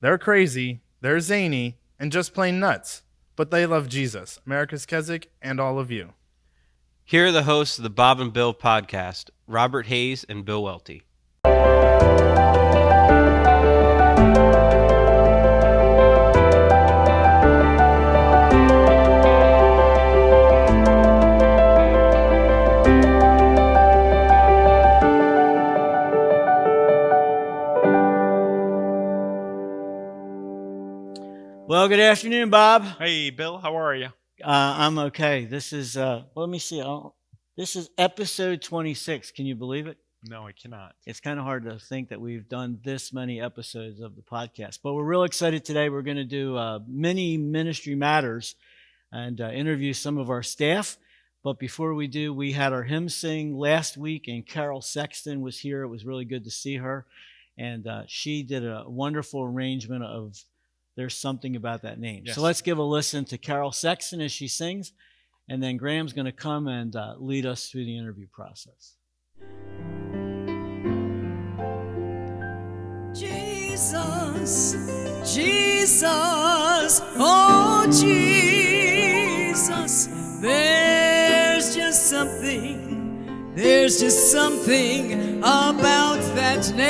They're crazy, they're zany, and just plain nuts. But they love Jesus, America's Keswick, and all of you. Here are the hosts of the Bob and Bill podcast, Robert Hayes and Bill Welte. Well, good afternoon, Bob. Hey, Bill, how are you? I'm okay. This is, let me see. This is episode 26. Can you believe it? No, I cannot. It's kind of hard to think that we've done this many episodes of the podcast, but we're real excited today. We're going to do mini ministry matters and interview some of our staff. But before we do, we had our hymn sing last week, and Carol Sexton was here. It was really good to see her, and she did a wonderful arrangement of There's Something About That Name. Yes. So let's give a listen to Carol Sexton as she sings, and then Graham's going to come and lead us through the interview process. Jesus, Jesus, oh Jesus, there's just something about that name.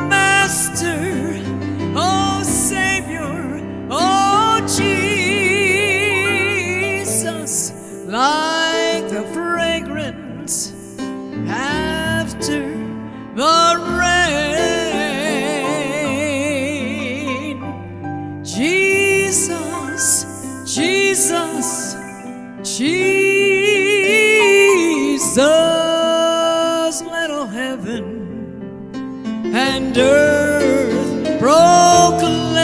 Master, oh Savior, oh Jesus, like the fragrance after the rain. Jesus, Jesus, Jesus, let all heaven and earth proclaim.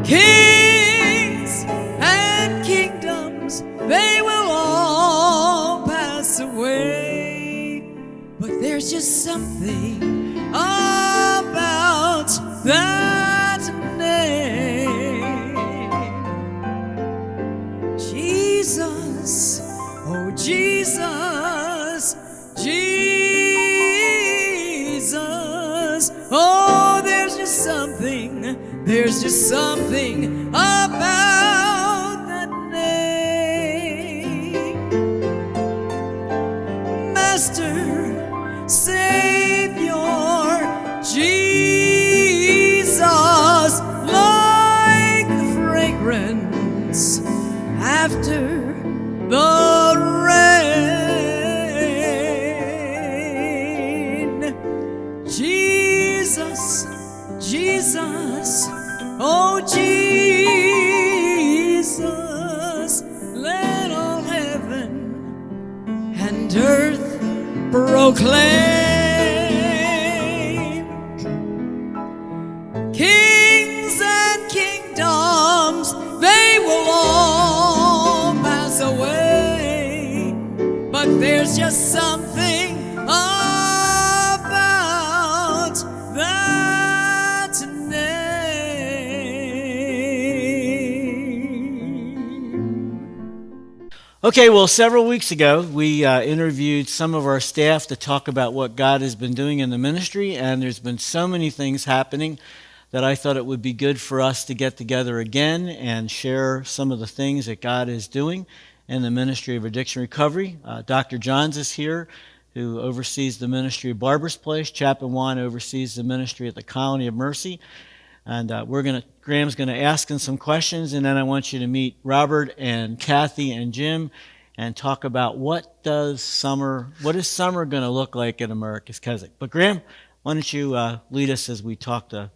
Kings and kingdoms, they will all pass away, but there's just something about that name. Jesus, oh Jesus, Jesus, oh there's just something about that name. Master, Savior, Jesus, like the fragrance after the rain. Jesus, Jesus, oh Jesus, let all heaven and earth proclaim. Kings and kingdoms, they will all pass away, but there's just something about that name. Okay, well, several weeks ago, we interviewed some of our staff to talk about what God has been doing in the ministry, and there's been so many things happening that I thought it would be good for us to get together again and share some of the things that God is doing in the ministry of addiction recovery. Dr. Johns is here, who oversees the ministry of Barber's Place. Chaplain Juan oversees the ministry at the Colony of Mercy. And Graham's going to ask him some questions, and then I want you to meet Robert and Kathy and Jim and talk about what is summer going to look like in America's Keswick. But Graham, why don't you lead us as we talk to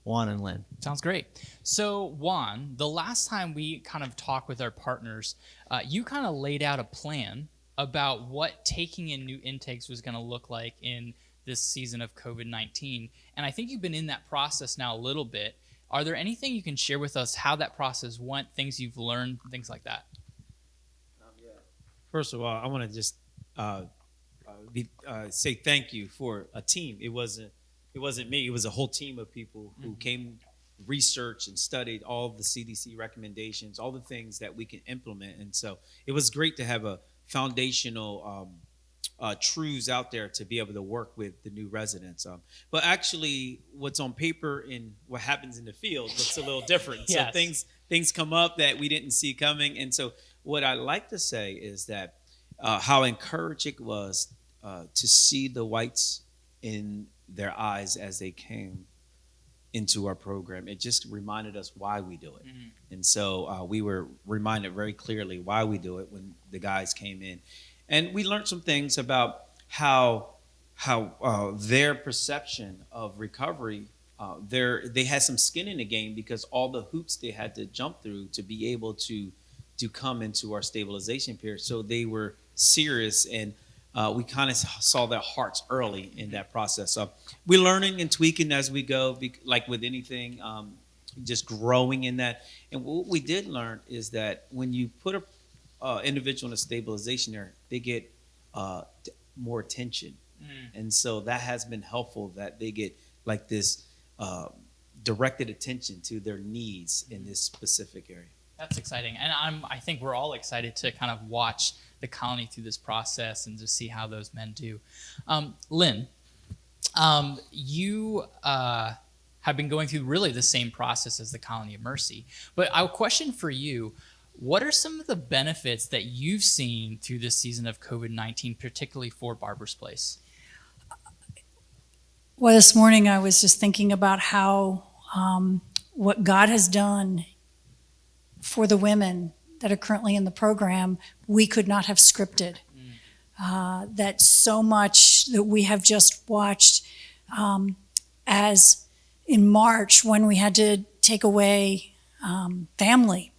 Juan and Lynn? Sounds great. So Juan, the last time we kind of talked with our partners, you kind of laid out a plan about what taking in new intakes was going to look like in this season of COVID-19. And I think you've been in that process now a little bit. Are there anything you can share with us how that process went, things you've learned, things like that? First of all, I want to just say thank you for a team. It wasn't me. It was a whole team of people who came, researched and studied all of the CDC recommendations, all the things that we can implement. And so it was great to have a foundational truths out there to be able to work with the new residents. But actually, what's on paper and what happens in the field looks a little different. So Yes. things come up that we didn't see coming. And so what I like to say is that how encouraging it was to see the whites in their eyes as they came into our program. It just reminded us why we do it. And so we were reminded very clearly why we do it when the guys came in. And we learned some things about how their perception of recovery, they had some skin in the game because all the hoops they had to jump through to be able to come into our stabilization period. So they were serious, and we kind of saw their hearts early in that process. So we're learning and tweaking as we go, like with anything, just growing in that. And what we did learn is that when you put a individual in a stabilization area, they get more attention. And so that has been helpful, that they get like this directed attention to their needs in this specific area. That's exciting. And I think we're all excited to kind of watch the colony through this process and to see how those men do. Lynn, you have been going through really the same process as the Colony of Mercy. But a question for you, what are some of the benefits that you've seen through this season of COVID-19, particularly for Barber's Place? Well, this morning I was just thinking about how what God has done for the women that are currently in the program, we could not have scripted. That so much that we have just watched, as in March when we had to take away family,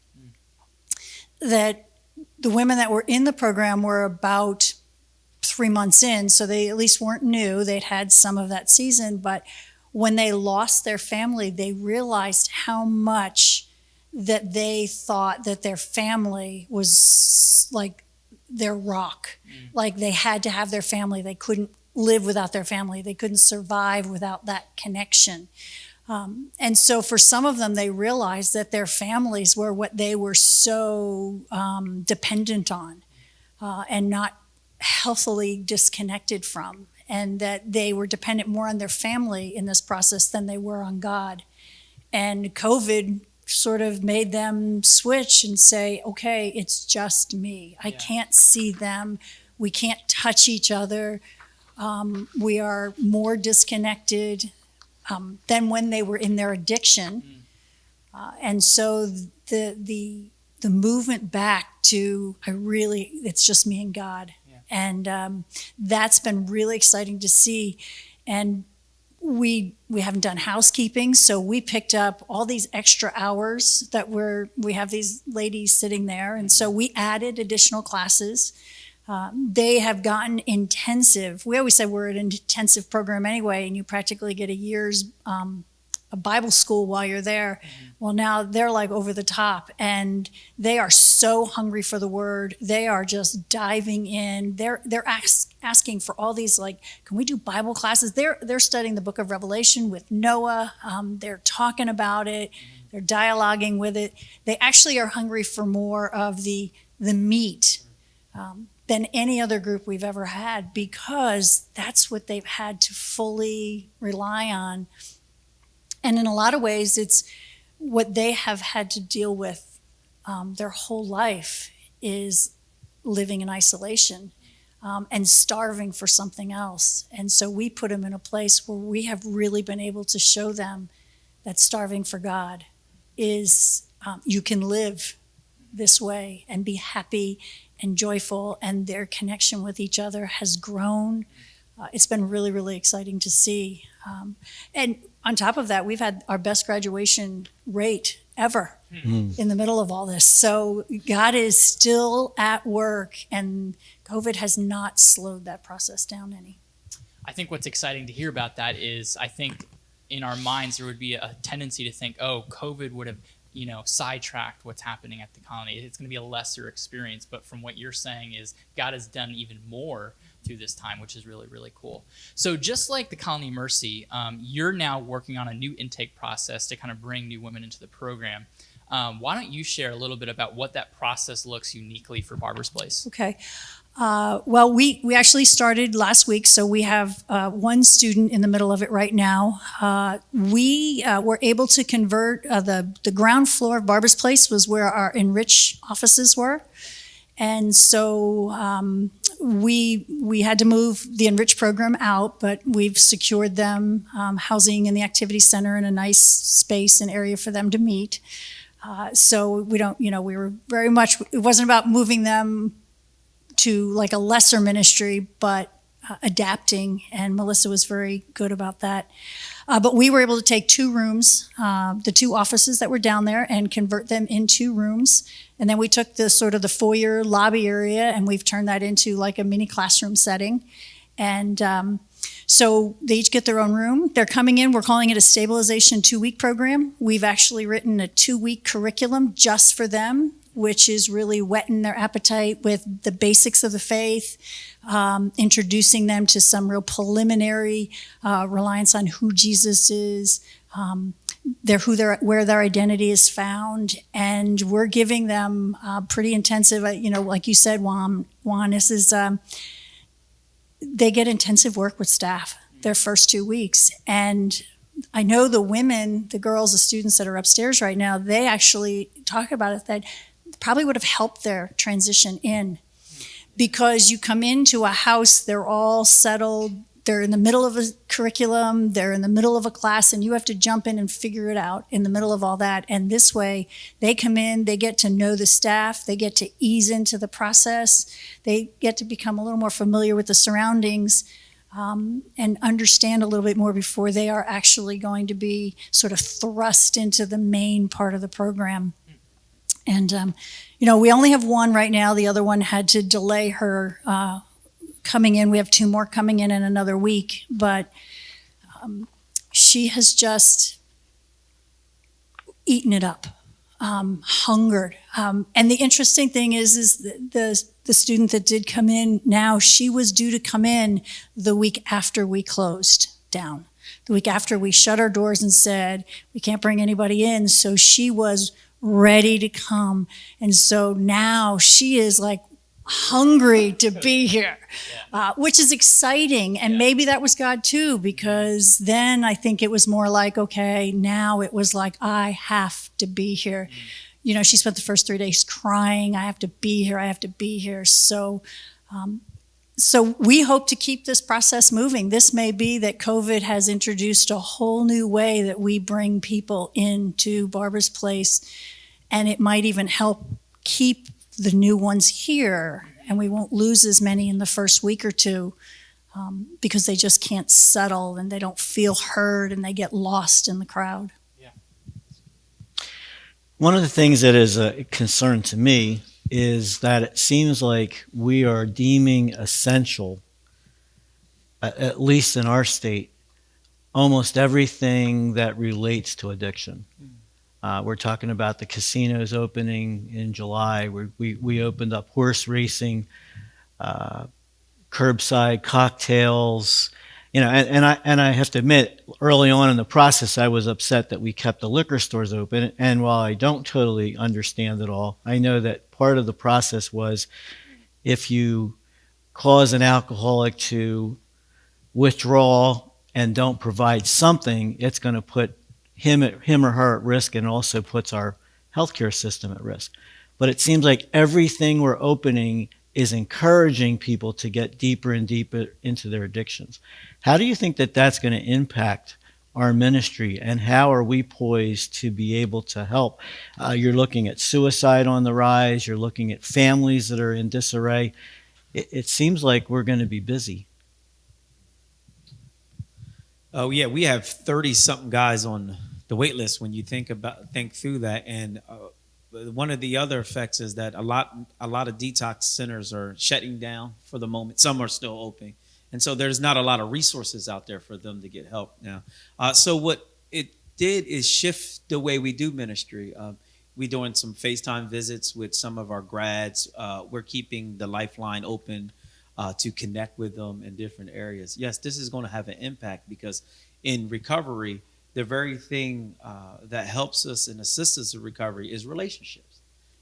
that the women that were in the program were about 3 months in, so they at least weren't new. They'd had some of that season, but when they lost their family, they realized how much that they thought that their family was like their rock. Like they had to have their family. They couldn't live without their family. They couldn't survive without that connection. And so for some of them, they realized that their families were what they were so dependent on and not healthily disconnected from, and that they were dependent more on their family in this process than they were on God. And COVID sort of made them switch and say, okay, it's just me. I can't see them. We can't touch each other. We are more disconnected than when they were in their addiction. And so the movement back to, it's just me and God. And that's been really exciting to see. And we haven't done housekeeping, so we picked up all these extra hours that we have these ladies sitting there, and so we added additional classes. They have gotten intensive. We always say we're an intensive program anyway, and you practically get a year's a Bible school while you're there. Well, now they're like over the top, and they are so hungry for the word. They are just diving in. They're asking for all these, like, can we do Bible classes? They're studying the book of Revelation with Noah. They're talking about it. They're dialoguing with it. They actually are hungry for more of the meat than any other group we've ever had, because that's what they've had to fully rely on. And in a lot of ways, it's what they have had to deal with their whole life, is living in isolation and starving for something else. And so we put them in a place where we have really been able to show them that starving for God is, you can live this way and be happy and joyful, and their connection with each other has grown. It's been really, really exciting to see. And on top of that, we've had our best graduation rate ever in the middle of all this. So God is still at work, and COVID has not slowed that process down any. I think what's exciting to hear about that is, I think in our minds there would be a tendency to think, oh, COVID would have, sidetracked what's happening at the colony. It's going to be a lesser experience. But from what you're saying is God has done even more through this time, which is really, really cool. So just like the Colony of Mercy, you're now working on a new intake process to kind of bring new women into the program. Why don't you share a little bit about what that process looks uniquely for Barber's Place? Okay. Well, we actually started last week, so we have one student in the middle of it right now. We were able to convert the ground floor of Barbara's Place was where our Enrich offices were. And so we had to move the Enrich program out, but we've secured them housing in the activity center in a nice space and area for them to meet. So we don't, we were very much, it wasn't about moving them to like a lesser ministry, but adapting, and Melissa was very good about that. But we were able to take 2 rooms, the 2 offices that were down there, and convert them into rooms. And then we took the sort of the foyer lobby area, and we've turned that into like a mini classroom setting. And so they each get their own room. They're coming in, we're calling it a stabilization 2-week program. We've actually written a 2-week curriculum just for them, which is really whetting their appetite with the basics of the faith, introducing them to some real preliminary reliance on who Jesus is, where their identity is found, and we're giving them pretty intensive. Like you said, Juan, this is they get intensive work with staff their first 2 weeks, and I know the women, the girls, the students that are upstairs right now, they actually talk about it that probably would have helped their transition in, because you come into a house, they're all settled, they're in the middle of a curriculum, they're in the middle of a class, and you have to jump in and figure it out in the middle of all that. And this way, they come in, they get to know the staff, they get to ease into the process, they get to become a little more familiar with the surroundings, and understand a little bit more before they are actually going to be sort of thrust into the main part of the program. And, we only have one right now. The other one had to delay her coming in. We have 2 more coming in another week. But she has just eaten it up, hungered. And the interesting thing is the student that did come in now, she was due to come in the week after we closed down. The week after we shut our doors and said, we can't bring anybody in. So she was ready to come. And so now she is like hungry to be here, which is exciting. And maybe that was God too, because then I think it was more like, okay, now it was like, I have to be here. She spent the first 3 days crying, I have to be here, I have to be here. So we hope to keep this process moving. This may be that COVID has introduced a whole new way that we bring people into Barbara's Place, and it might even help keep the new ones here, and we won't lose as many in the first week or 2 because they just can't settle and they don't feel heard and they get lost in the crowd. One of the things that is a concern to me is that it seems like we are deeming essential, at least in our state, almost everything that relates to addiction. We're talking about the casinos opening in July. We opened up horse racing, curbside cocktails, and I have to admit, early on in the process, I was upset that we kept the liquor stores open. And while I don't totally understand it all, I know that part of the process was if you cause an alcoholic to withdraw and don't provide something, it's going to put him or her at risk, and also puts our healthcare system at risk. But it seems like everything we're opening is encouraging people to get deeper and deeper into their addictions. How do you think that that's going to impact our ministry, and how are we poised to be able to help? You're looking at suicide on the rise. You're looking at families that are in disarray. It seems like we're going to be busy. Oh yeah, we have 30-something guys on the wait list when you think through that. And one of the other effects is that a lot of detox centers are shutting down for the moment. Some are still open, and so there's not a lot of resources out there for them to get help now. So what it did is shift the way we do ministry. We're doing some FaceTime visits with some of our grads. We're keeping the lifeline open to connect with them in different areas. Yes, this is going to have an impact, because in recovery, the very thing that helps us and assists us in recovery is relationships.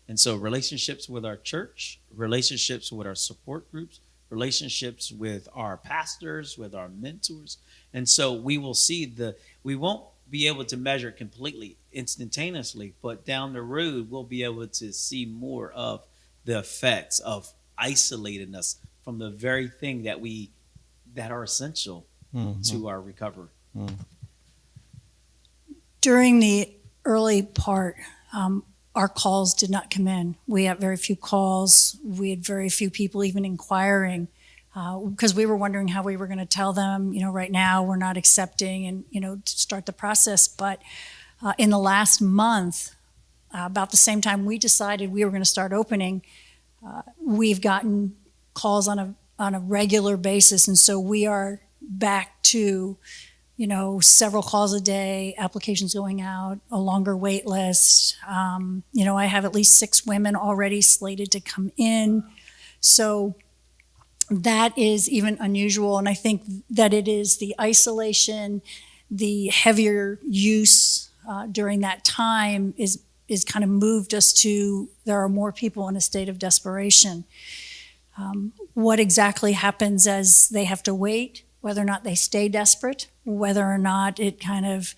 And so relationships with our church, relationships with our support groups, relationships with our pastors, with our mentors. And so we will see we won't be able to measure it completely instantaneously, but down the road, we'll be able to see more of the effects of isolating us from the very thing that are essential to our recovery. During the early part, our calls did not come in. We had very few calls. We had very few people even inquiring because we were wondering how we were going to tell them, right now we're not accepting and, to start the process. But in the last month, about the same time we decided we were going to start opening, we've gotten calls on a regular basis. And so we are back to several calls a day, applications going out, a longer wait list. I have at least 6 women already slated to come in. So that is even unusual. And I think that it is the isolation, the heavier use during that time is kind of moved us to there are more people in a state of desperation. What exactly happens as they have to wait, whether or not they stay desperate, whether or not it kind of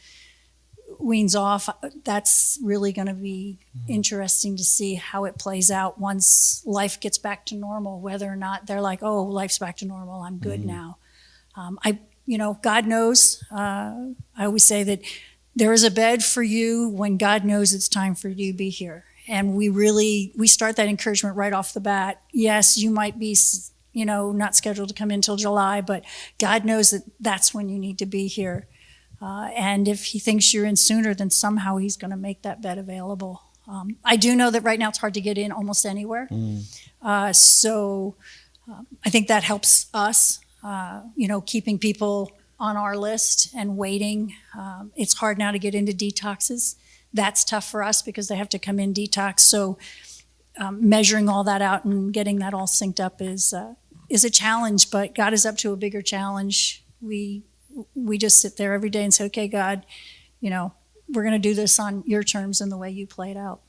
weans off, that's really going to be interesting to see how it plays out once life gets back to normal, whether or not they're like, oh, life's back to normal, I'm good now. God knows. I always say that there is a bed for you when God knows it's time for you to be here. And we start that encouragement right off the bat. Yes, you might be not scheduled to come in till July, but God knows that that's when you need to be here. And if he thinks you're in sooner, then somehow he's going to make that bed available. I do know that right now it's hard to get in almost anywhere. So I think that helps us, keeping people on our list and waiting. It's hard now to get into detoxes. That's tough for us because they have to come in detox. So measuring all that out and getting that all synced up is a challenge, but God is up to a bigger challenge. We just sit there every day and say, okay, God, we're going to do this on your terms and the way you play it out.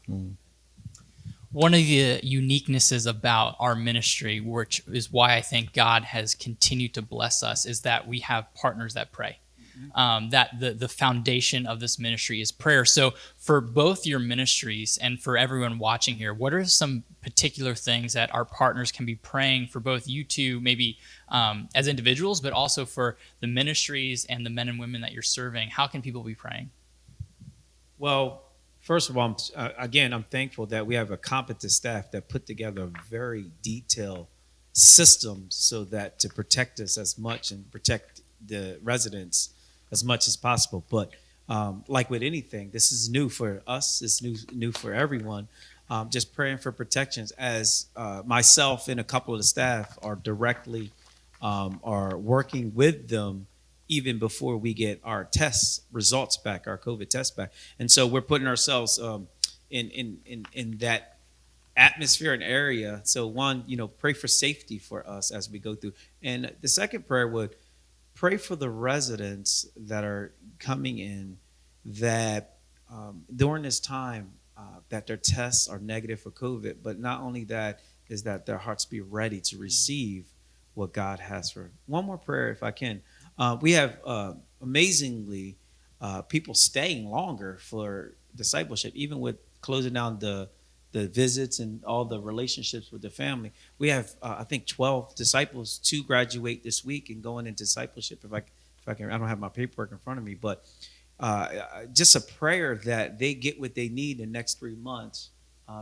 One of the uniquenesses about our ministry, which is why I think God has continued to bless us, is that we have partners that pray. That the foundation of this ministry is prayer. So for both your ministries and for everyone watching here, what are some particular things that our partners can be praying for both you two, maybe as individuals, but also for the ministries and the men and women that you're serving? How can people be praying? Well, first of all, I'm thankful that we have a competent staff that put together a very detailed system so that to protect us as much and protect the residents as much as possible. But like with anything, this is new for us. It's new for everyone. Just praying for protections as myself and a couple of the staff are directly are working with them even before we get our test results back, our COVID test back. And so we're putting ourselves in that atmosphere and area. So one, pray for safety for us as we go through. And the second prayer would pray for the residents that are coming in that during this time that their tests are negative for COVID, but not only that, is that their hearts be ready to receive what God has for them. One more prayer, if I can. We have amazingly people staying longer for discipleship, even with closing down the visits and all the relationships with the family. We have, I think, 12 disciples to graduate this week and going into discipleship. If I can, I don't have my paperwork in front of me, but just a prayer that they get what they need in the next 3 months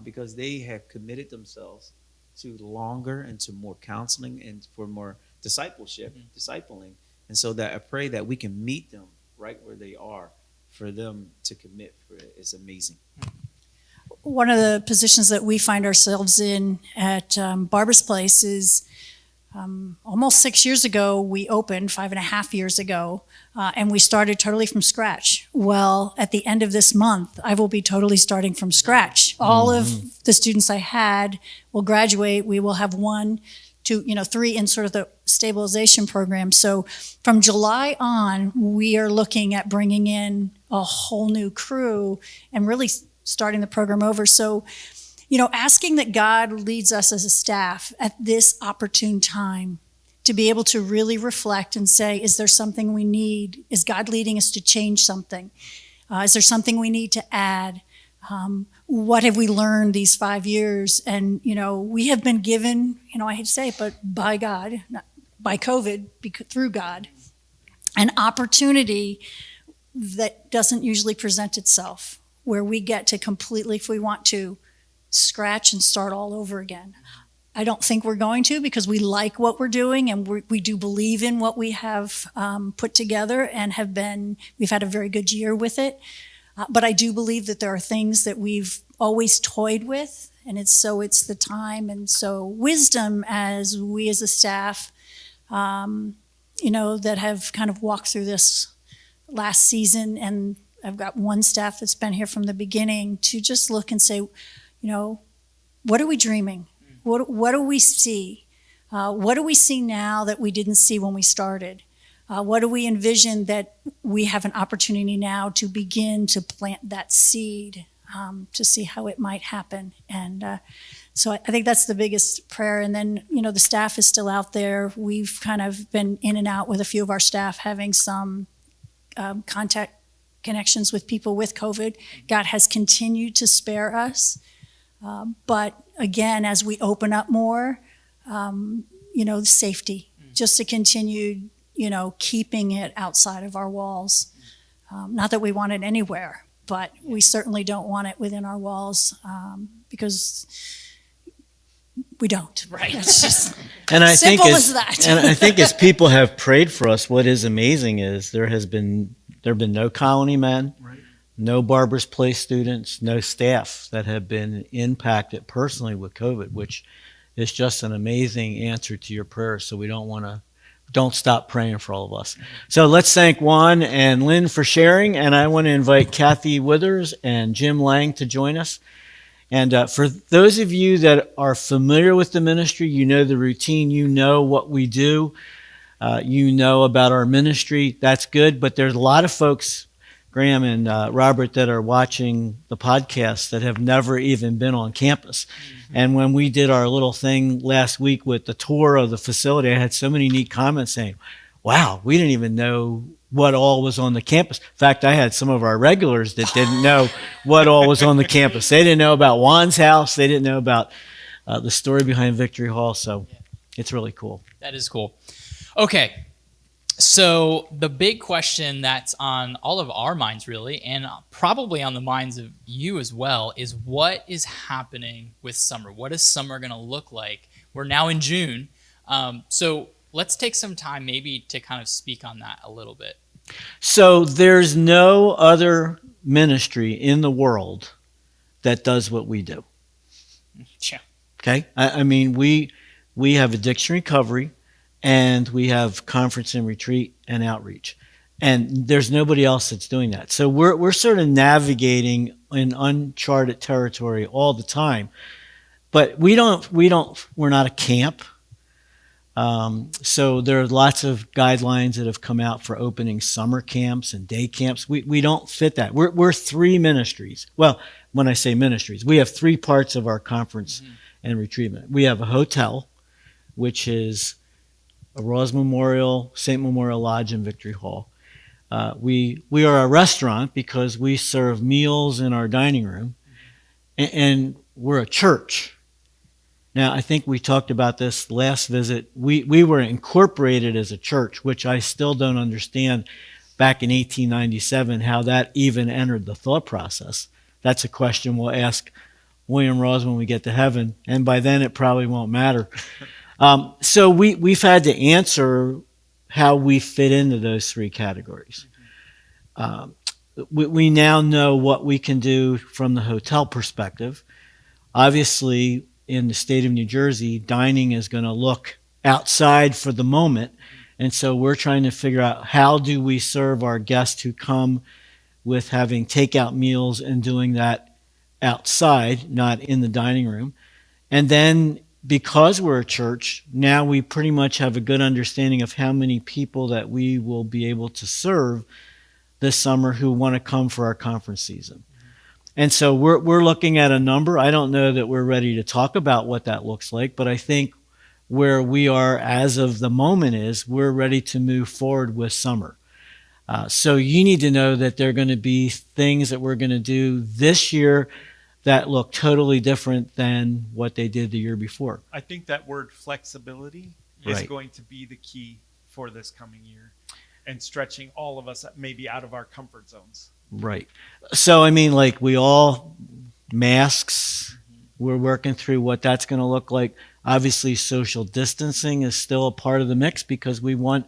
because they have committed themselves to longer and to more counseling and for more discipleship, discipling. And so that I pray that we can meet them right where they are for them to commit for it. It's amazing. One of the positions that we find ourselves in at Barbara's Place is almost 6 years ago, we opened 5.5 years ago, and we started totally from scratch. Well, at the end of this month, I will be totally starting from scratch. All of the students I had will graduate. We will have 1, 2, 3 in sort of the stabilization program. So from July on, we are looking at bringing in a whole new crew and really starting the program over. So asking that God leads us as a staff at this opportune time to be able to really reflect and say, is there something we need? Is God leading us to change something? Is there something we need to add? What have we learned these 5 years? And, we have been given, I hate to say it, but by God, not by COVID, through God, an opportunity that doesn't usually present itself, where we get to completely, if we want to, scratch and start all over again. I don't think we're going to, because we like what we're doing, and we do believe in what we have put together, and we've had a very good year with it. But I do believe that there are things that we've always toyed with, and it's the time. And so wisdom, as we as a staff, that have kind of walked through this last season, and I've got one staff that's been here from the beginning, to just look and say, what are we dreaming? What do we see? What do we see now that we didn't see when we started? What do we envision that we have an opportunity now to begin to plant that seed, to see how it might happen? And so I think that's the biggest prayer. And then, the staff is still out there. We've kind of been in and out with a few of our staff, having some contact connections with people with COVID. God has continued to spare us. But again, as we open up more, safety, just to continue, keeping it outside of our walls. Not that we want it anywhere, but we certainly don't want it within our walls, because we don't. Right. It's just And I simple think as that. And I think as people have prayed for us, what is amazing is there have been no colony men, no Barbers Place students, no staff that have been impacted personally with COVID, which is just an amazing answer to your prayers. So we don't stop praying for all of us. So let's thank Juan and Lynn for sharing, and I want to invite Kathy Withers and Jim Lang to join us. And for those of you that are familiar with the ministry, you know the routine, you know what we do, you know about our ministry. That's good, but there's a lot of folks, Graham and Robert, that are watching the podcast that have never even been on campus. Mm-hmm. And when we did our little thing last week with the tour of the facility, I had so many neat comments saying, wow, we didn't even know what all was on the campus. In fact, I had some of our regulars that didn't know what all was on the campus. They didn't know about Juan's house. They didn't know about the story behind Victory Hall. So it's really cool. That is cool. Okay. So the big question that's on all of our minds, really, and probably on the minds of you as well, is what is happening with summer? What is summer going to look like? We're now in June. So let's take some time maybe to kind of speak on that a little bit. So there's no other ministry in the world that does what we do. Yeah. Okay? I mean, we have addiction recovery, and we have conference and retreat and outreach. And there's nobody else that's doing that. So we're sort of navigating in uncharted territory all the time. But we're not a camp. So there are lots of guidelines that have come out for opening summer camps and day camps. We don't fit that. We're three ministries. Well, when I say ministries, we have three parts of our conference and retreatment. We have a hotel, which is a Ross Memorial, St. Memorial Lodge, and Victory Hall. We are a restaurant because we serve meals in our dining room, and we're a church. Now, I think we talked about this last visit. We were incorporated as a church, which I still don't understand back in 1897 how that even entered the thought process. That's a question we'll ask William Ross when we get to heaven, and by then it probably won't matter. So we've had to answer how we fit into those three categories. We now know what we can do from the hotel perspective. Obviously, in the state of New Jersey, dining is going to look outside for the moment. And so we're trying to figure out how do we serve our guests who come with having takeout meals and doing that outside, not in the dining room. And then because we're a church, now we pretty much have a good understanding of how many people that we will be able to serve this summer who want to come for our conference season. And so we're looking at a number. I don't know that we're ready to talk about what that looks like, but I think where we are as of the moment is we're ready to move forward with summer. So you need to know that there are going to be things that we're going to do this year that look totally different than what they did the year before. I think that word flexibility is Right. going to be the key for this coming year, and stretching all of us maybe out of our comfort zones. Right. So, I mean, like we all, masks, we're working through what that's going to look like. Obviously, social distancing is still a part of the mix because we want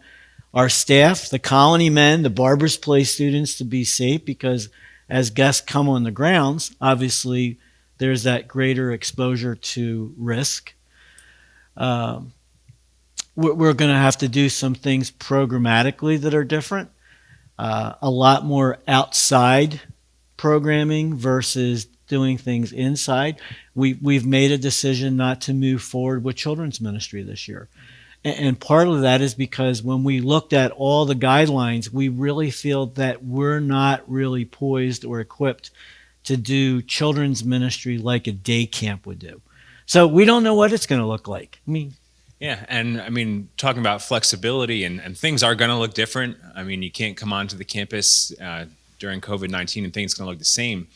our staff, the colony men, the Barber's Place students to be safe because as guests come on the grounds, obviously there's that greater exposure to risk. We're going to have to do some things programmatically that are different. A lot more outside programming versus doing things inside. We've made a decision not to move forward with children's ministry this year. And part of that is because when we looked at all the guidelines, we really feel that we're not really poised or equipped to do children's ministry like a day camp would do. So we don't know what it's going to look like. I mean, Yeah, and I mean, talking about flexibility and things are going to look different. I mean, you can't come onto the campus during COVID-19 and things are going to look the same.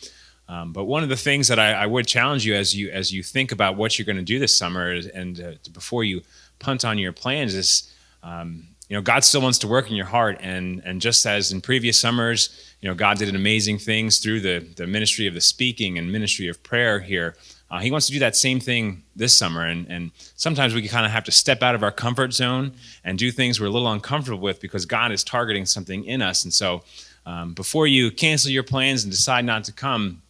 But one of the things that I would challenge you as you think about what you're going to do this summer and before you punt on your plans is, God still wants to work in your heart. And just as in previous summers, God did amazing things through the ministry of the speaking and ministry of prayer here. He wants to do that same thing this summer. And sometimes we kind of have to step out of our comfort zone and do things we're a little uncomfortable with because God is targeting something in us. And so before you cancel your plans and decide not to come,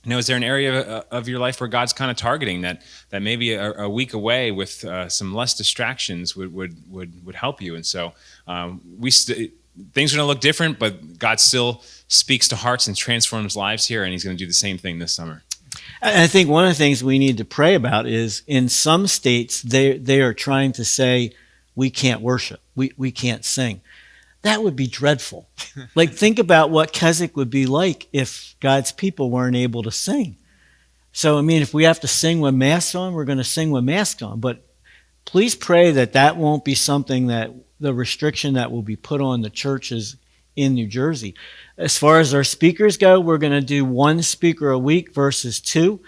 is there an area of your life where God's kind of targeting that maybe a week away with some less distractions would help you? And so things are going to look different, but God still speaks to hearts and transforms lives here, and he's going to do the same thing this summer. I think one of the things we need to pray about is in some states, they are trying to say, we can't worship, we can't sing. That would be dreadful. Like, think about what Keswick would be like if God's people weren't able to sing. So, I mean, if we have to sing with masks on, we're going to sing with masks on. But please pray that won't be something that the restriction that will be put on the churches in New Jersey. As far as our speakers go, we're going to do one speaker a week versus two.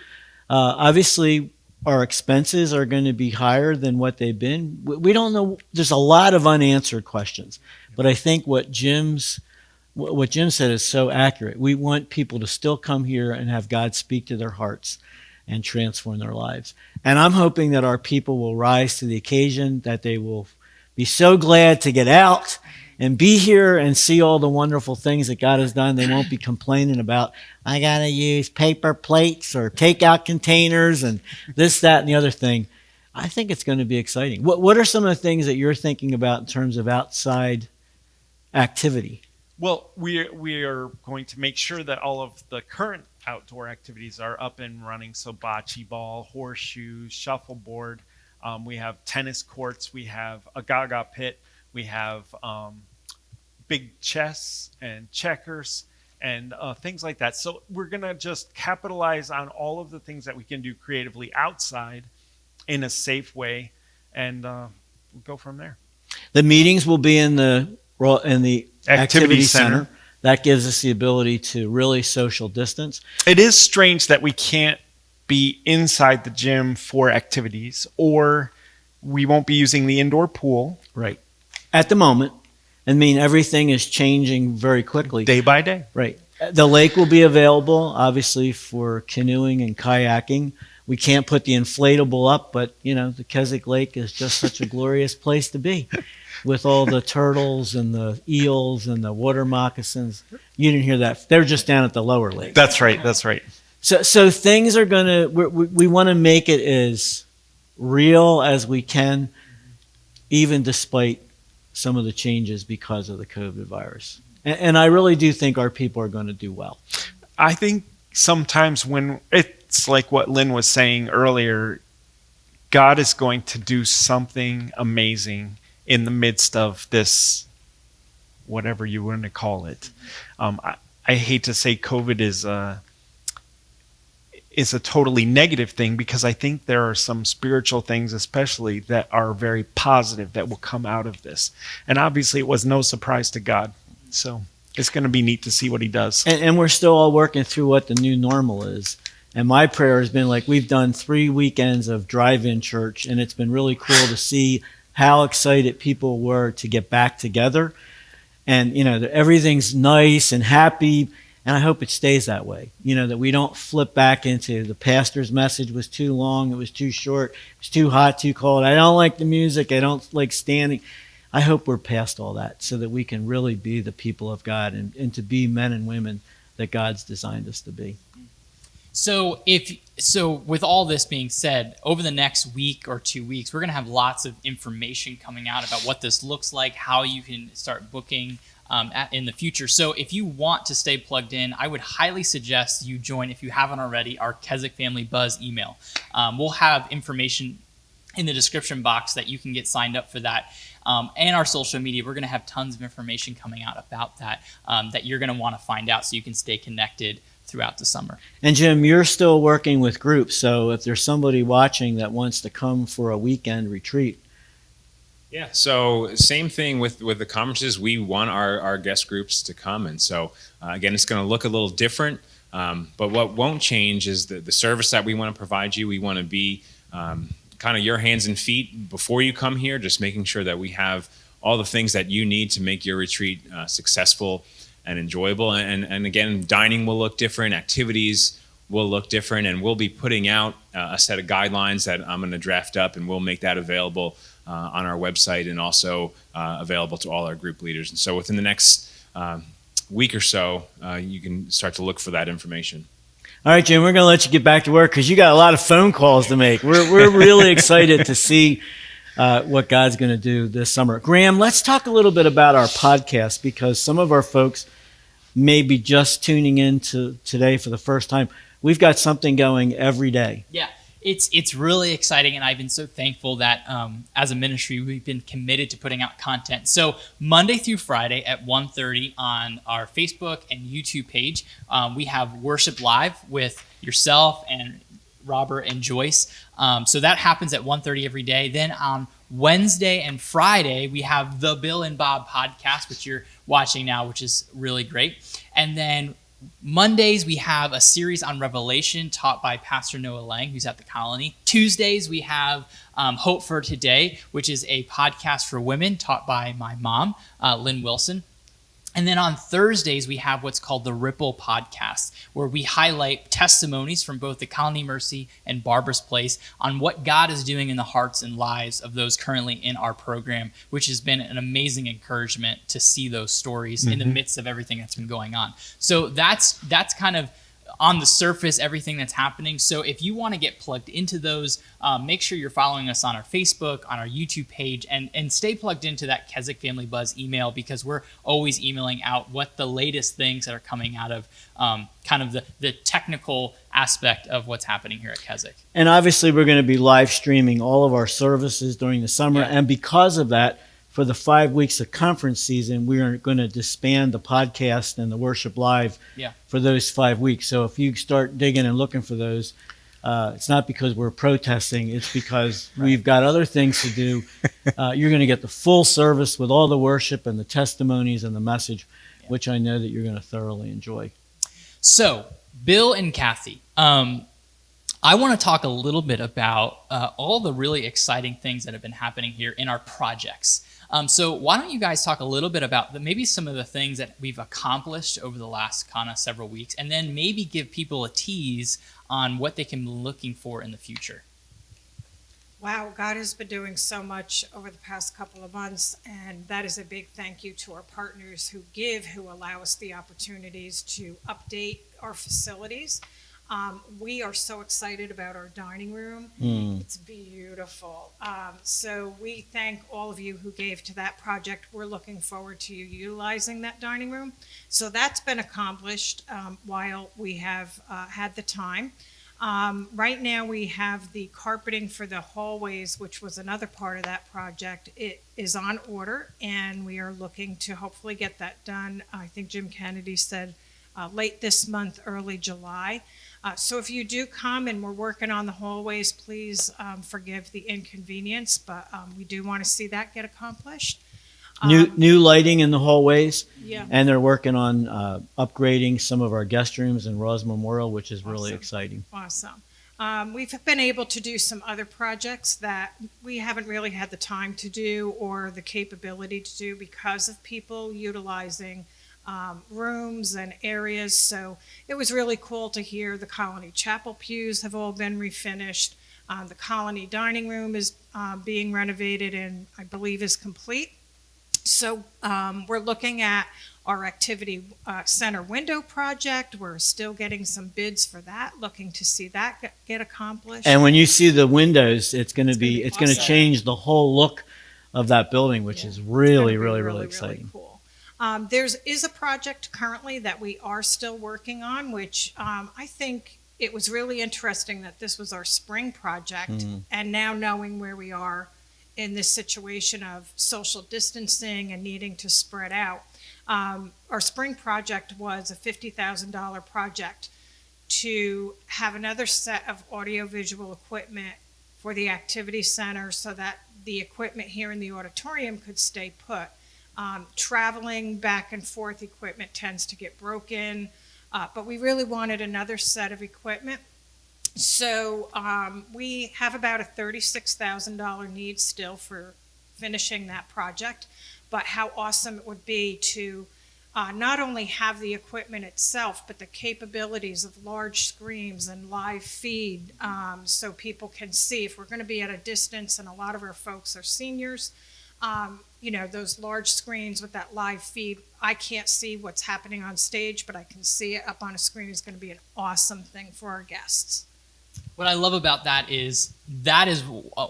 Obviously, our expenses are going to be higher than what they've been. We don't know. There's a lot of unanswered questions. But I think what Jim said is so accurate. We want people to still come here and have God speak to their hearts and transform their lives. And I'm hoping that our people will rise to the occasion, that they will be so glad to get out and be here and see all the wonderful things that God has done. They won't be complaining about, I got to use paper plates or takeout containers and this, that, and the other thing. I think it's going to be exciting. What are some of the things that you're thinking about in terms of outside activity? Well, we are going to make sure that all of the current outdoor activities are up and running. So bocce ball, horseshoes, shuffleboard. We have tennis courts. We have a gaga pit. We have big chess and checkers and things like that. So we're going to just capitalize on all of the things that we can do creatively outside in a safe way, and we'll go from there. The meetings will be in the activity center. That gives us the ability to really social distance. It is strange that we can't be inside the gym for activities, or we won't be using the indoor pool. Right. At the moment. I mean, everything is changing very quickly. Day by day. Right. The lake will be available, obviously, for canoeing and kayaking. We can't put the inflatable up, but, the Keswick Lake is just such a glorious place to be with all the turtles and the eels and the water moccasins. You didn't hear that. They're just down at the lower lake. That's right. That's right. So things are going to, we want to make it as real as we can, even despite some of the changes because of the COVID virus. And I really do think our people are going to do well. I think sometimes when it's like what Lynn was saying earlier, God is going to do something amazing in the midst of this, whatever you want to call it. I hate to say COVID is is a totally negative thing, because I think there are some spiritual things especially that are very positive that will come out of this. And obviously it was no surprise to God. So it's going to be neat to see what he does. And we're still all working through what the new normal is. And my prayer has been, like, we've done 3 weekends of drive-in church, and it's been really cool to see how excited people were to get back together. And, everything's nice and happy. And I hope it stays that way, that we don't flip back into the pastor's message was too long, it was too short, it was too hot, too cold. I don't like the music, I don't like standing. I hope we're past all that so that we can really be the people of God and to be men and women that God's designed us to be. So with all this being said, over the next week or 2 weeks, we're going to have lots of information coming out about what this looks like, how you can start booking in the future. So if you want to stay plugged in, I would highly suggest you join, if you haven't already, our Keswick Family Buzz email. We'll have information in the description box that you can get signed up for that. And our social media, we're going to have tons of information coming out about that that you're going to want to find out so you can stay connected throughout the summer. And Jim, you're still working with groups, so if there's somebody watching that wants to come for a weekend retreat. Yeah, so same thing with the conferences. We want our guest groups to come, and so again, it's going to look a little different, but what won't change is the service that we want to provide you. We want to be kind of your hands and feet before you come here, just making sure that we have all the things that you need to make your retreat successful and enjoyable. And again, dining will look different, activities will look different, and we'll be putting out a set of guidelines that I'm going to draft up, and we'll make that available on our website and also available to all our group leaders. And so within the next week or so, you can start to look for that information. All right, Jim, we're going to let you get back to work because you got a lot of phone calls to make. We're really excited to see what God's going to do this summer. Graham, let's talk a little bit about our podcast, because some of our folks may be just tuning in to today for the first time. We've got something going every day. Yeah. It's really exciting, and I've been so thankful that as a ministry we've been committed to putting out content. So Monday through Friday at 1:30 on our Facebook and YouTube page, we have Worship Live with yourself and Robert and Joyce. So that happens at 1:30 every day. Then on Wednesday and Friday, we have the Bill and Bob podcast, which you're watching now, which is really great. And then Mondays, we have a series on Revelation taught by Pastor Noah Lang, who's at the Colony. Tuesdays, we have Hope for Today, which is a podcast for women taught by my mom, Lynn Wilson. And then on Thursdays, we have what's called the Ripple Podcast, where we highlight testimonies from both the Colony Mercy and Barbara's Place on what God is doing in the hearts and lives of those currently in our program, which has been an amazing encouragement to see those stories in the midst of everything that's been going on. So that's kind of on the surface, everything that's happening. So if you want to get plugged into those, make sure you're following us on our Facebook, on our YouTube page, and stay plugged into that Keswick Family Buzz email, because we're always emailing out what the latest things that are coming out of kind of the technical aspect of what's happening here at Keswick. And obviously we're going to be live streaming all of our services during the summer. Yeah. And because of that, for the 5 weeks of conference season, we are going to disband the podcast and the Worship Live for those 5 weeks. So if you start digging and looking for those, it's not because we're protesting. It's because we've got other things to do. You're going to get the full service with all the worship and the testimonies and the message, which I know that you're going to thoroughly enjoy. So, Bill and Kathy, I want to talk a little bit about all the really exciting things that have been happening here in our projects. So why don't you guys talk a little bit about maybe some of the things that we've accomplished over the last kind of several weeks, and then maybe give people a tease on what they can be looking for in the future. Wow, God has been doing so much over the past couple of months, and that is a big thank you to our partners who allow us the opportunities to update our facilities. We are so excited about our dining room. It's beautiful. So we thank all of you who gave to that project. We're looking forward to you utilizing that dining room. So that's been accomplished while we have had the time. Right now we have the carpeting for the hallways, which was another part of that project. It is on order, and we are looking to hopefully get that done. I think Jim Kennedy said late this month, early July. So if you do come and we're working on the hallways, please forgive the inconvenience, but we do want to see that get accomplished. New lighting in the hallways, Yeah. and they're working on upgrading some of our guest rooms in Ross Memorial, which is really Awesome. exciting. Awesome. We've been able to do some other projects that we haven't really had the time to do or the capability to do because of people utilizing rooms and areas. So it was really cool to hear the Colony Chapel pews have all been refinished. The Colony dining room is being renovated and I believe is complete. So we're looking at our activity center window project. We're still getting some bids for that, looking to see that get accomplished. And when you see the windows, it's going to be it's going to awesome. change the whole look of that building, which is really, It's gonna be really exciting. cool. There is a project currently that we are still working on, which I think it was really interesting that this was our spring project, and now knowing where we are in this situation of social distancing and needing to spread out. Our spring project was a $50,000 project to have another set of audiovisual equipment for the activity center so that the equipment here in the auditorium could stay put. Traveling back and forth equipment tends to get broken, but we really wanted another set of equipment. So we have about a $36,000 need still for finishing that project, but how awesome it would be to not only have the equipment itself, but the capabilities of large screens and live feed so people can see. If we're going to be at a distance, and a lot of our folks are seniors, those large screens with that live feed, I can't see what's happening on stage, but I can see it up on a screen is going to be an awesome thing for our guests. What I love about that is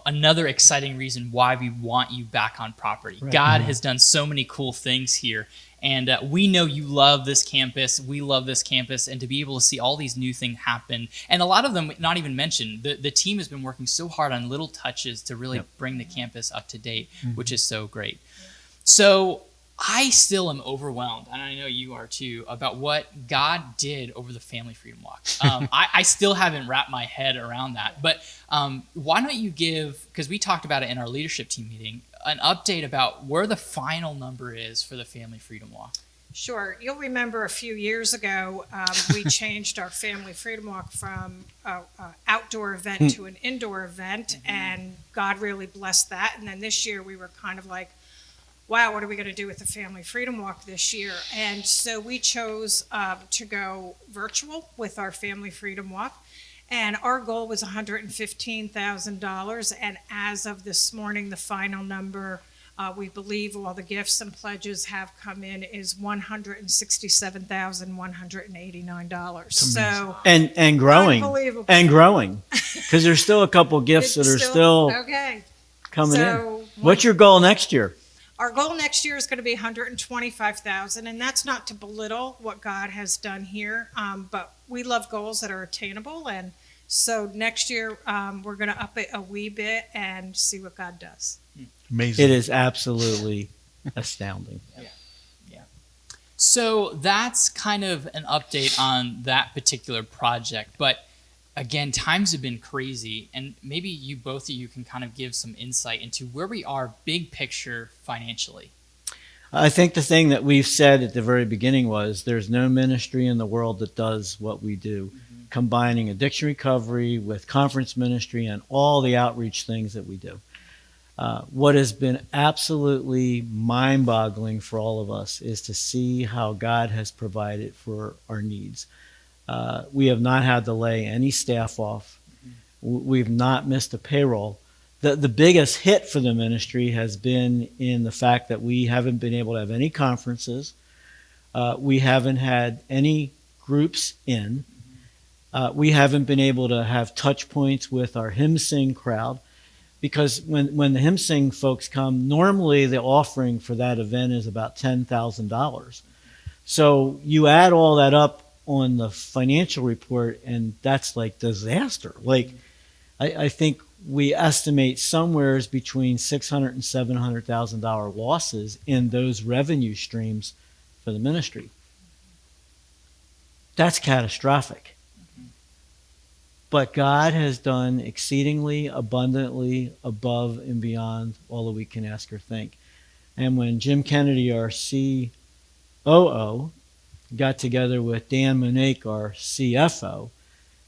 another exciting reason why we want you back on property. Right. God has done so many cool things here, and we know you love this campus. We love this campus, and to be able to see all these new things happen, and a lot of them not even mentioned. The team has been working so hard on little touches to really bring the campus up to date, which is so great. So I still am overwhelmed, and I know you are too, about what God did over the Family Freedom Walk. I still haven't wrapped my head around that. But why don't you give, because we talked about it in our leadership team meeting, an update about where the final number is for the Family Freedom Walk? Sure. You'll remember a few years ago, we changed our Family Freedom Walk from an outdoor event to an indoor event, and God really blessed that. And then this year we were kind of like, wow, what are we going to do with the Family Freedom Walk this year? And so we chose to go virtual with our Family Freedom Walk. And our goal was $115,000. And as of this morning, the final number, we believe all the gifts and pledges have come in, is $167,189. So And growing. Unbelievable. And growing. Because there's still a couple gifts that are still okay. coming So, in. What's your goal next year? Our goal next year is going to be $125,000, and that's not to belittle what God has done here, but we love goals that are attainable, and so next year we're going to up it a wee bit and see what God does. Amazing. It is absolutely astounding. So that's kind of an update on that particular project. But again, times have been crazy, and maybe both of you can kind of give some insight into where we are big picture financially. I think the thing that we've said at the very beginning was there's no ministry in the world that does what we do, combining addiction recovery with conference ministry and all the outreach things that we do. What has been absolutely mind-boggling for all of us is to see how God has provided for our needs. We have not had to lay any staff off. We've not missed a payroll. The biggest hit for the ministry has been in the fact that we haven't been able to have any conferences. We haven't had any groups in. We haven't been able to have touch points with our hymn sing crowd, because when the hymn sing folks come, normally the offering for that event is about $10,000. So you add all that up on the financial report, and that's like disaster. Like, I think we estimate somewhere between $600,000 and $700,000 losses in those revenue streams for the ministry. That's catastrophic. But God has done exceedingly abundantly above and beyond all that we can ask or think. And when Jim Kennedy, our COO, got together with Dan Monique, our CFO,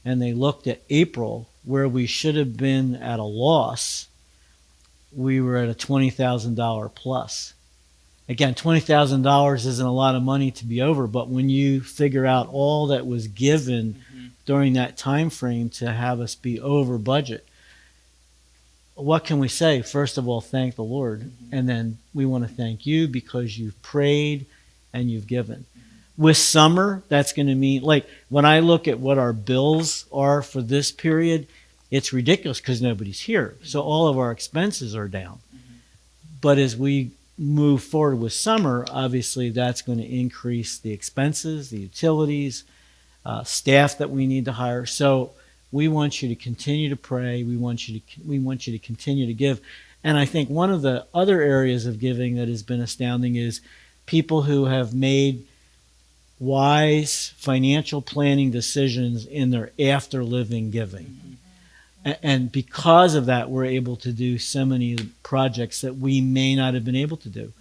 and they looked at April, where we should have been at a loss, we were at a $20,000 plus. Again, $20,000 isn't a lot of money to be over, but when you figure out all that was given during that time frame to have us be over budget, what can we say? First of all, thank the Lord, and then we want to thank you because you've prayed and you've given. With summer, that's going to mean, like, when I look at what our bills are for this period, it's ridiculous because nobody's here. So all of our expenses are down. But as we move forward with summer, obviously that's going to increase the expenses, the utilities, staff that we need to hire. So we want you to continue to pray. We want you to continue to give. And I think one of the other areas of giving that has been astounding is people who have made wise financial planning decisions in their after living giving. And because of that, we're able to do so many projects that we may not have been able to do.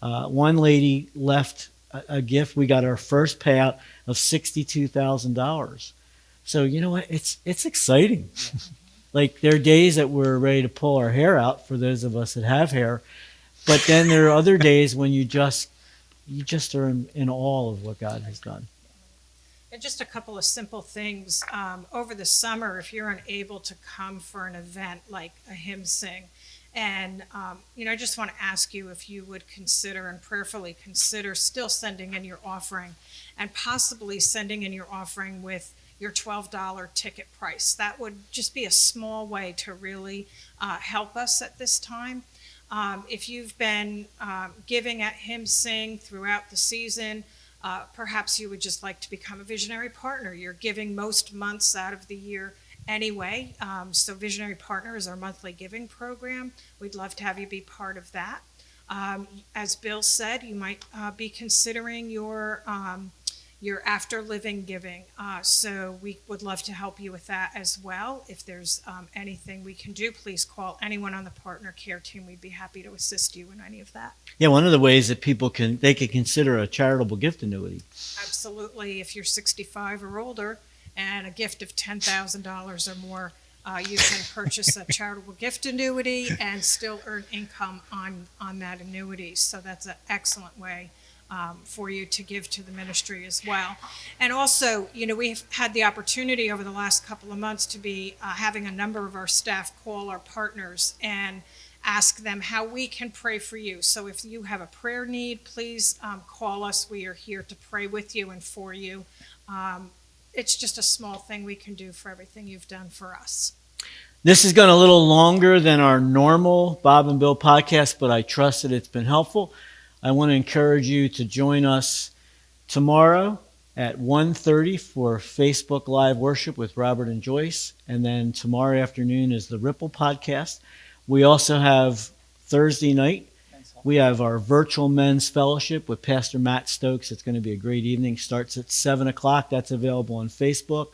One lady left a gift. We got our first payout of $62,000. So you know what? It's exciting. Like, there are days that we're ready to pull our hair out for those of us that have hair, but then there are other days when you just are in awe of what God has done. And just a couple of simple things. Over the summer, if you're unable to come for an event like a hymn sing, and I just want to ask you if you would consider and prayerfully consider still sending in your offering, and possibly sending in your offering with your $12 ticket price. That would just be a small way to really help us at this time. If you've been giving at Hymn Sing throughout the season, perhaps you would just like to become a visionary partner. You're giving most months out of the year anyway. So Visionary Partner is our monthly giving program. We'd love to have you be part of that. As Bill said, you might be considering your after living giving. So we would love to help you with that as well. If there's anything we can do, please call anyone on the partner care team. We'd be happy to assist you in any of that. Yeah, one of the ways that people could consider a charitable gift annuity. Absolutely. If you're 65 or older and a gift of $10,000 or more, you can purchase a charitable gift annuity and still earn income on that annuity. So that's an excellent way for you to give to the ministry as well. And also, we've had the opportunity over the last couple of months to be having a number of our staff call our partners and ask them how we can pray for you. So if you have a prayer need, please call us. We are here to pray with you and for you. It's just a small thing we can do for everything you've done for us. This has gone a little longer than our normal Bob and Bill podcast, but I trust that it's been helpful. I want to encourage you to join us tomorrow at 1:30 for Facebook Live Worship with Robert and Joyce. And then tomorrow afternoon is the Ripple podcast. We also have Thursday night. We have our virtual men's fellowship with Pastor Matt Stokes. It's going to be a great evening. Starts at 7 o'clock. That's available on Facebook,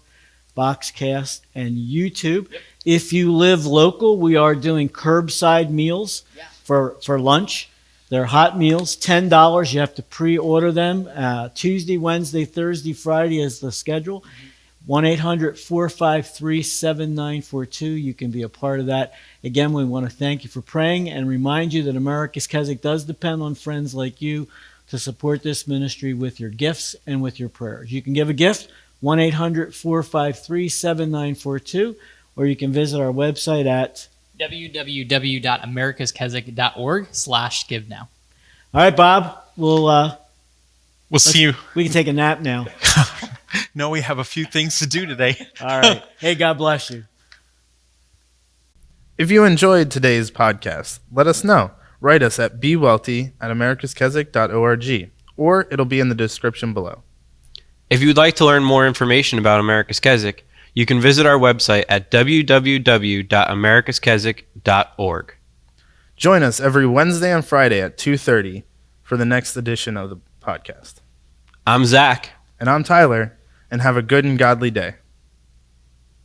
Boxcast, and YouTube. Yep. If you live local, we are doing curbside meals for lunch. They're hot meals, $10. You have to pre-order them. Tuesday, Wednesday, Thursday, Friday is the schedule. 1-800-453-7942. You can be a part of that. Again, we want to thank you for praying and remind you that America's Keswick does depend on friends like you to support this ministry with your gifts and with your prayers. You can give a gift, 1-800-453-7942, or you can visit our website at www.americaskeswick.org/give now. All right, Bob, we'll see you. We can take a nap now. No, we have a few things to do today. All right. Hey, God bless you. If you enjoyed today's podcast, let us know. Write us at bwelte@americaskeswick.org, or it'll be in the description below. If you'd like to learn more information about America's Keswick, you can visit our website at www.americaskeswick.org. Join us every Wednesday and Friday at 2:30 for the next edition of the podcast. I'm Zach. And I'm Tyler, and have a good and godly day.